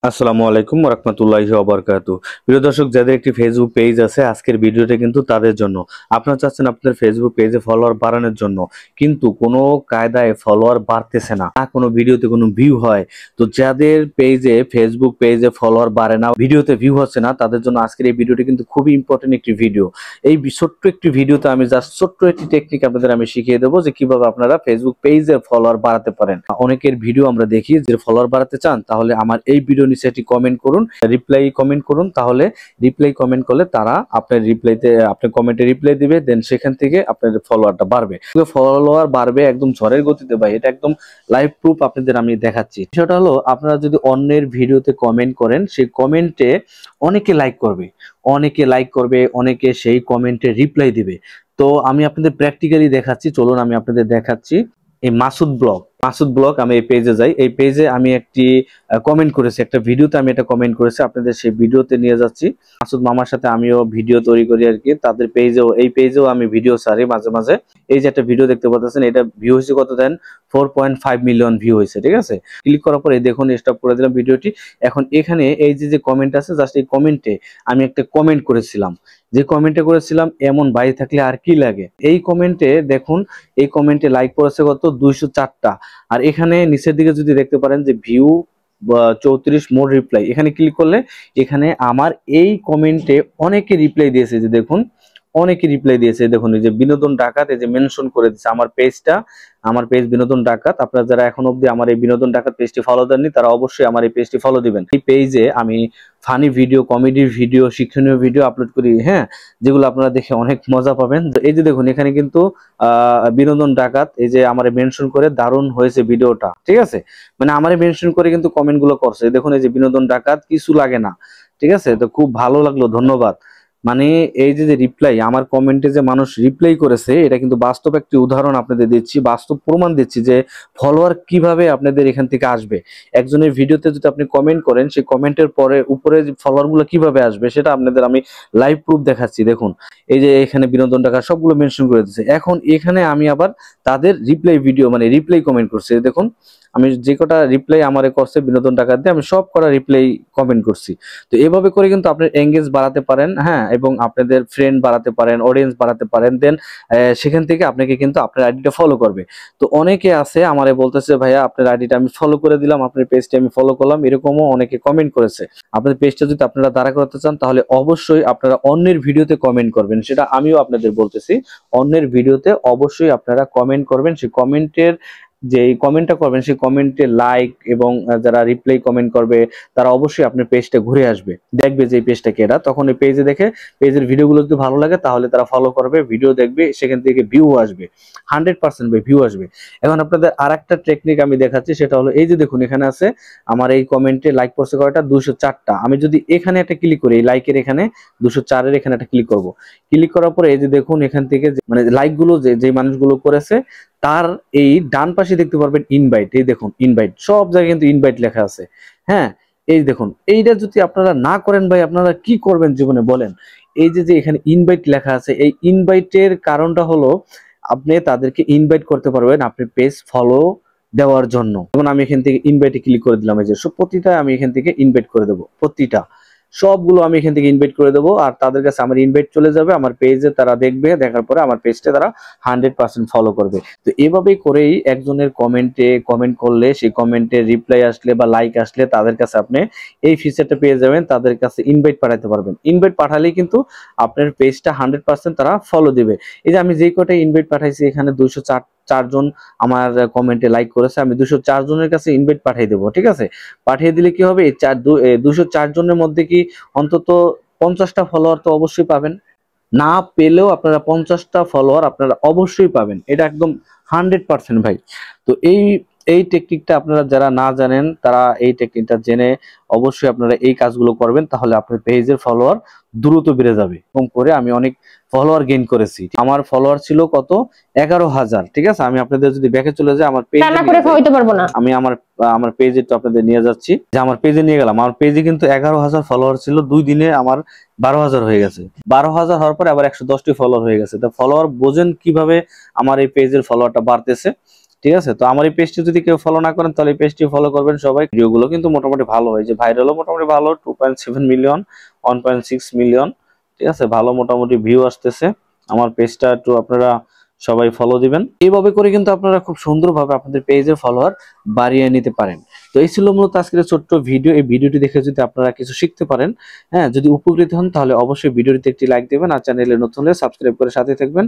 আসসালামু আলাইকুম ওয়া রাহমাতুল্লাহি ওয়া বারাকাতুহু। প্রিয় দর্শক, যাদের একটি ফেসবুক পেজ আছে, আজকের ভিডিওটা কিন্তু তাদের জন্য। আপনারা চাচ্ছেন আপনাদের ফেসবুক পেজে ফলোয়ার বাড়ানোর জন্য, কিন্তু কোনো কায়দায় ফলোয়ার বাড়তেছে না, কোনো ভিডিওতে কোনো ভিউ হয়। তো যাদের পেজে ফেসবুক পেজে ফলোয়ার বাড়ে না, ভিডিওতে ভিউ হচ্ছে না, তাদের জন্য আজকের এই ভিডিওটি কিন্তু খুবই ইম্পর্টেন্ট একটি ভিডিও। এই ছোট্ট একটি ভিডিওতে আমি জাস্ট ছোট্ট একটি টেকনিক আপনাদের আমি শিখিয়ে দেবো যে কিভাবে আপনারা ফেসবুক পেজে ফলোয়ার বাড়াতে পারেন। অনেকের ভিডিও আমরা দেখি যে ফলোয়ার বাড়াতে চান, তাহলে আমার এই ভিডিও নিচে একটি কমেন্ট করুন, রিপ্লাই কমেন্ট করুন। তাহলে রিপ্লাই কমেন্ট করলে তারা আপনার রিপ্লাইতে আপনার কমেন্টে রিপ্লাই দিবে, দেন সেখান থেকে আপনার ফলোয়ারটা বাড়বে। ফলোয়ার বাড়বে একদম ঝড়ের গতিতে ভাই, এটা একদম লাইভ প্রুফ আপনাদের আমি দেখাচ্ছি। সেটা হলো, আপনারা যদি অন্যের ভিডিওতে কমেন্ট করেন, সেই কমেন্টে অনেকে লাইক করবে, অনেকে সেই কমেন্টে রিপ্লাই দিবে। তো আমি আপনাদের প্র্যাকটিক্যালি দেখাচ্ছি, চলুন আমি আপনাদের দেখাচ্ছি। এই মাসুদ ব্লগ আমি এই পেজে যাই। এই পেজে আমি একটি কমেন্ট করেছি, একটা ভিডিওতে আমি এটা কমেন্ট করেছি, আপনাদের সেই ভিডিওতে নিয়ে যাচ্ছি। মাসুদ মামার সাথে আমিও ভিডিও তৈরি করি আর কি, তাদের পেজেও, এই পেজেও আমি ভিডিও ছাড়ি মাঝে মাঝে। এই যে একটা ভিডিও দেখতে পাচ্ছেন, এটা ভিউ হয়েছে কত দেন, 4.5 মিলিয়ন ভিউ হয়েছে, ঠিক আছে। ক্লিক করার পরে দেখুন স্টপ করে দিলাম ভিডিওটি। এখন এখানে এই যে কমেন্ট আছে, জাস্ট এই কমেন্টে আমি একটা কমেন্ট করেছিলাম, যে কমেন্টে করেছিলাম এমন ভাই থাকলে আর কি লাগে। এই কমেন্টে দেখুন, এই কমেন্টে লাইক করেছে কত, 204টা। আর এখানে নিচের দিকে যদি দেখতে পারেন যে ভিউ 34, মোর রিপ্লাই, এখানে ক্লিক করলে এখানে আমার এই কমেন্টে অনেকে রিপ্লাই দিয়েছে, যে দেখুন অনেকে রিপ্লাই দিয়েছে। দেখুন এই যে বিনোদন ডাকাত, এই যে মেনশন করে দিচ্ছে আমার পেজটা, আমার পেজ বিনোদন ডাকাত। আপনারা যারা এখন অবধি আমার এই বিনোদন ডাকাত পেজটি ফলো দেননি, তারা অবশ্যই আমার এই পেজটি ফলো দিবেন। এই পেজে আমি ফানি ভিডিও, কমেডি ভিডিও, শিক্ষণীয় ভিডিও আপলোড করি, হ্যাঁ, যেগুলো আপনারা দেখে অনেক মজা পাবেন। তো এই যে দেখুন এখানে কিন্তু বিনোদন ডাকাত, এই যে আমারে মেনশন করে দারুণ হয়েছে ভিডিওটা, ঠিক আছে, মানে আমারে মেনশন করে কিন্তু কমেন্ট গুলো করছে। দেখুন এই যে বিনোদন ডাকাত, কিছু লাগে না, ঠিক আছে। তো খুব ভালো লাগলো, ধন্যবাদ। মানে এই যে রিপ্লাই, আমার কমেন্টে যে মানুষ রিপ্লাই করেছে, এটা কিন্তু বাস্তব একটি উদাহরণ আপনাদের দিচ্ছি, বাস্তব প্রমাণ দিচ্ছি যে ফলোয়ার কিভাবে আপনাদের এখান থেকে আসবে। একজনের ভিডিওতে যদি আপনি কমেন্ট করেন, সেই কমেন্টের পরে উপরে যে ফলোয়ার গুলো কিভাবে আসবে, সেটা আপনাদের আমি লাইভ প্রুফ দেখাচ্ছি। দেখুন এই যে এখানে বিনোদন টাকা সবগুলো মেনশন করে দিচ্ছে। এখন এখানে আমি আবার তাদের রিপ্লাই ভিডিও, মানে রিপ্লাই কমেন্ট করছি। দেখুন আমি যে কটা রিপ্লাই আমারে করছে বিনোদন টাকা দিয়ে, আমি সব কটা রিপ্লাই কমেন্ট করছি। তো এভাবে করে কিন্তু আপনার এঙ্গেজ বাড়াতে পারেন, হ্যাঁ, এবং আপনাদের ফ্রেন্ড বাড়াতে পারেন, অডিয়েন্স বাড়াতে পারেন। দেন সেখান থেকে আপনাকে কিন্তু আপনার আইডিটা ফলো করবে। তো অনেকে আছে আমারে বলতেছে, ভাইয়া আপনার আইডিটা আমি ফলো করে দিলাম, আপনার পেজটা আমি ফলো করলাম, এরকমও অনেকে কমেন্ট করেছে। আপনাদের পেজটা যদি আপনারা দাঁড়া করতে চান, তাহলে অবশ্যই আপনারা অন্যের ভিডিওতে কমেন্ট করবেন। সেটা আমিও আপনাদের বলতেছি, অন্যের ভিডিওতে অবশ্যই আপনারা কমেন্ট করবেন। সেই কমেন্টের যে কমেন্টটা করবেন, সেই কমেন্টে লাইক এবং যারা রিপ্লাই কমেন্ট করবে, তারা অবশ্যই আপনার পেজটা ঘুরে আসবে, দেখবে যে এই পেজটা কেডা। তখন এই পেজে দেখে, পেজের ভিডিওগুলো যদি ভালো লাগে, তাহলে তারা ফলো করবে, ভিডিও দেখবে, সেখান থেকে ভিউ আসবে, 100% ভিউ আসবে। এখন আপনাদের আর একটা টেকনিক আমি দেখাচ্ছি, সেটা হলো এই যে দেখুন এখানে আছে আমার এই কমেন্টে লাইক করছে কয়টা, 204টা। আমি যদি এখানে একটা ক্লিক করি, এই লাইকের এখানে 204-এর এখানে একটা ক্লিক করব, ক্লিক করার পরে এই যে দেখুন এখান থেকে মানে লাইক গুলো যে মানুষগুলো করেছে, তার এই ডান পাশে দেখতে পারবেন ইনভাইট। এই দেখুন ইনভাইট, সব জায়গায় কিন্তু ইনভাইট লেখা আছে, হ্যাঁ। এই দেখুন, এইটা যদি আপনারা না করেন ভাই, আপনারা কি করবেন জীবনে বলেন। এই যে এখানে ইনভাইট লেখা আছে, এই ইনভাইটের কারণটা হলো আপনি তাদেরকে ইনভাইট করতে পারবেন আপনি পেজ ফলো দেওয়ার জন্য। যেমন আমি এখান থেকে ইনভাইটে ক্লিক করে দিলাম, এই যে প্রতিটা আমি এখান থেকে ইনভাইট করে দেবো, প্রতিটা সবগুলো আমি এখান থেকে ইনভাইট করে দেবো, আর তাদের কাছে আমার ইনভাইট চলে যাবে, আমার পেজে তারা দেখবে, দেখার পরে আমার পেজটা তারা 100% ফলো করবে। তো এভাবেই করেই একজনের কমেন্টে কমেন্ট করলে, সেই কমেন্টে রিপ্লাই আসলে বা লাইক আসলে, তাদের কাছে আপনি এই ফিচারটা পেয়ে যাবেন, তাদের কাছে ইনভাইট পাঠাতে পারবেন। ইনভাইট পাঠালেই কিন্তু আপনার পেজটা 100% তারা ফলো দিবে। এই যে আমি যেই কটা ইনভাইট পাঠাইছি, এখানে 204 জন আমার কমেন্টে লাইক করেছে, আমি 204 জনের কাছে ইনভাইট পাঠিয়ে দেবো, ঠিক আছে। পাঠিয়ে দিলে কি হবে, এই 204 জনের মধ্যে কি অন্তত 50টা ফলোয়ার তো অবশ্যই পাবেন, না পেলেও আপনারা 50টা ফলোয়ার আপনারা অবশ্যই পাবেন, এটা একদম 100% ভাই। তো এই টেকনিকটা আপনারা যারা না জানেন, তারা এই টেকনিকটা জেনে অবশ্যই আপনারা এই কাজগুলো করবেন, তাহলে আপনার পেজের ফলোয়ার দ্রুত বেড়ে যাবে। এবং করে আমি অনেক ফলোয়ার গেইন করেছি, আমার ফলোয়ার ছিল কত, 11,000, ঠিক আছে। আমি আপনাদের যদি ব্যাকে চলে যাই, আমার পেজে আমি আমার পেজে তো আপনাদের নিয়ে যাচ্ছি, যে আমার পেজে নিয়ে গেলাম। আমার পেজে কিন্তু 11,000 ফলোয়ার ছিল, 2 দিনে আমার 12,000 হয়ে গেছে। 12,000 হওয়ার পরে আবার 110টি ফলোয়ার হয়ে গেছে। তো ফলোয়ার বোঝেন কিভাবে আমার এই পেজের ফলোয়ারটা বাড়তেছে, ঠিক আছে। তো আমার এই পেজটি যদি কেউ ফলো না করেন তাহলে এই পেজটি ফলো করবেন সবাই। ভিডিওগুলো কিন্তু মোটামুটি ভালো হয়, যে ভাইরালও মোটামুটি ভালো, 2.7 মিলিয়ন, 1.6 মিলিয়ন, ঠিক আছে, ভালো মোটামুটি ভিউ আসতেছে। আমার পেজটা একটু আপনারা সবাই ফলো দিবেন। এইভাবে করে কিন্তু আপনারা খুব সুন্দরভাবে আপনাদের পেজের ফলোয়ার বাড়িয়ে নিতে পারেন। তো এই ছিল মূলত আজকের ছোট্ট ভিডিও। এই ভিডিওটি দেখে যদি আপনারা কিছু শিখতে পারেন, হ্যাঁ, যদি উপকৃত হন তাহলে অবশ্যই ভিডিওটিতে একটি লাইক দেবেন, আর চ্যানেলে নতুন হলে সাবস্ক্রাইব করে সাথে থাকবেন।